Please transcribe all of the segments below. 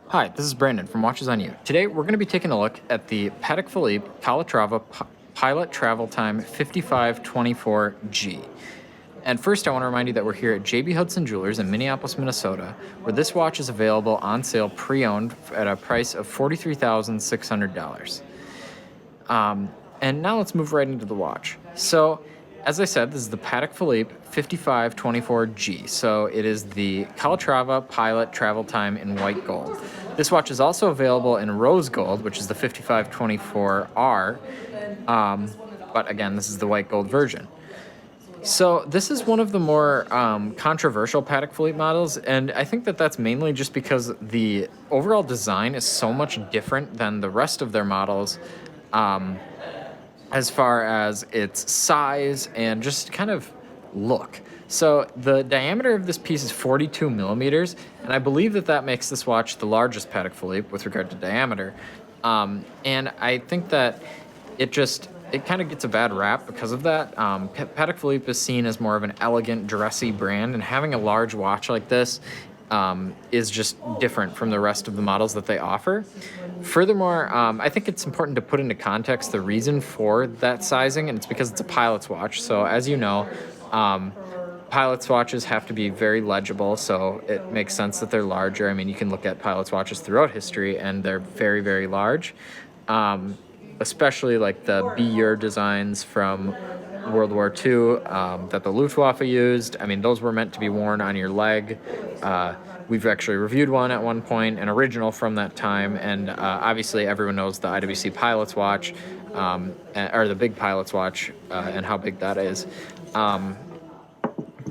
Hi, this is Brandon from Watches on You. Today we're going to be taking a look at the Patek Philippe Calatrava Pilot Travel Time 5524G. And first I want to remind you that we're here at JB Hudson Jewelers in Minneapolis, Minnesota, where this watch is available on sale pre-owned at a price of $43,600. And now let's move right into the watch. So, as I said, this is the Patek Philippe 5524G. So it is the Calatrava Pilot Travel Time in white gold. This watch is also available in rose gold, which is the 5524R. But again, this is the white gold version. So this is one of the more controversial Patek Philippe models, and I think that that's mainly just because the overall design is so much different than the rest of their models. As far as its size and just kind of look. So the diameter of this piece is 42 millimeters, and I believe that that makes this watch the largest Patek Philippe with regard to diameter. And I think that it kind of gets a bad rap because of that. Patek Philippe is seen as more of an elegant, dressy brand, and having a large watch like this is just different from the rest of the models that they offer. Furthermore, I think it's important to put into context the reason for that sizing, and it's because it's a pilot's watch. So as you know, pilot's watches have to be very legible, so it makes sense that they're larger. I mean, you can look at pilot's watches throughout history, and they're very, very large, especially like the Bieur designs from World War II that the Luftwaffe used. I mean, those were meant to be worn on your leg. We've actually reviewed one at one point, an original from that time, and obviously everyone knows the IWC pilot's watch, or the big pilot's watch, and how big that is.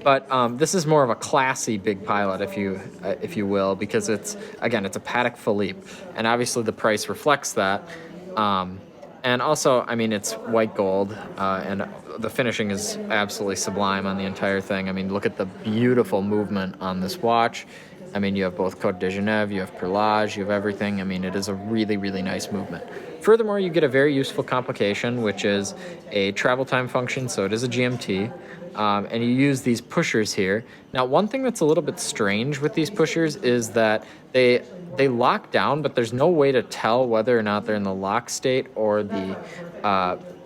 But this is more of a classy big pilot, if you will, because it's a Patek Philippe, and obviously the price reflects that. And also, I mean, it's white gold, and the finishing is absolutely sublime on the entire thing. I mean, look at the beautiful movement on this watch. I mean, you have both Côte de Genève, you have perlage, you have everything. I mean, it is a really, really nice movement. Furthermore, you get a very useful complication, which is a travel time function, so it is a GMT, and you use these pushers here. Now, one thing that's a little bit strange with these pushers is that they lock down, but there's no way to tell whether or not they're in the lock state or the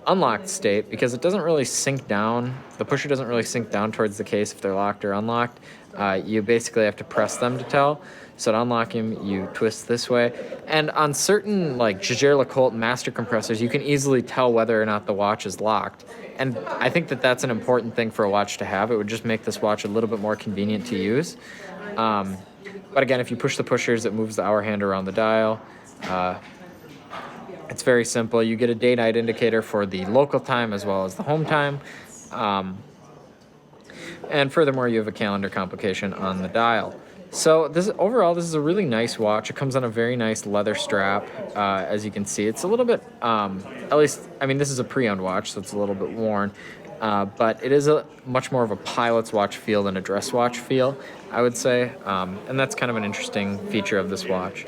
unlocked state, because it doesn't really sink down. The pusher doesn't really sink down towards the case if they're locked or unlocked. You basically have to press them to tell. So to unlock him, you twist this way. And on certain like Jaeger-LeCoultre master compressors, you can easily tell whether or not the watch is locked. And I think that that's an important thing for a watch to have. It would just make this watch a little bit more convenient to use. But again, if you push the pushers, it moves the hour hand around the dial. It's very simple. You get a day-night indicator for the local time as well as the home time. And furthermore, you have a calendar complication on the dial. So overall, this is a really nice watch. It comes on a very nice leather strap, as you can see. It's a little bit, at least, I mean, this is a pre-owned watch, so it's a little bit worn. But it is a much more of a pilot's watch feel than a dress watch feel, I would say. And that's kind of an interesting feature of this watch.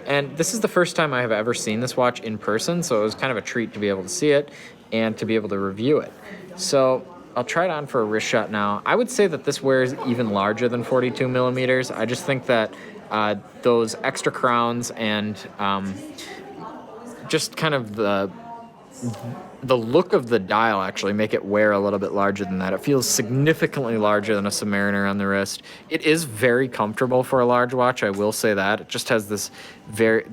And this is the first time I have ever seen this watch in person, so it was kind of a treat to be able to see it and to be able to review it. So I'll try it on for a wrist shot now. I would say that this wears even larger than 42 millimeters. I just think that those extra crowns and just kind of the look of the dial actually make it wear a little bit larger than that. It feels significantly larger than a Submariner on the wrist. It is very comfortable for a large watch, I will say that. It just has this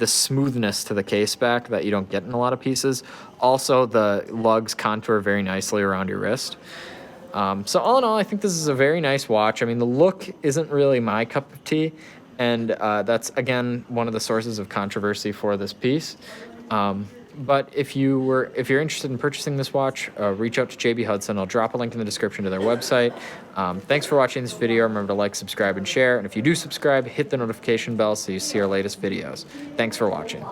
smoothness to the case back that you don't get in a lot of pieces. Also, the lugs contour very nicely around your wrist. So all in all, I think this is a very nice watch. I mean, the look isn't really my cup of tea, and that's, again, one of the sources of controversy for this piece. But if you're interested in purchasing this watch, reach out to JB Hudson. I'll drop a link in the description to their website. Thanks for watching this video. Remember to like, subscribe, and share. And if you do subscribe, hit the notification bell so you see our latest videos. Thanks for watching.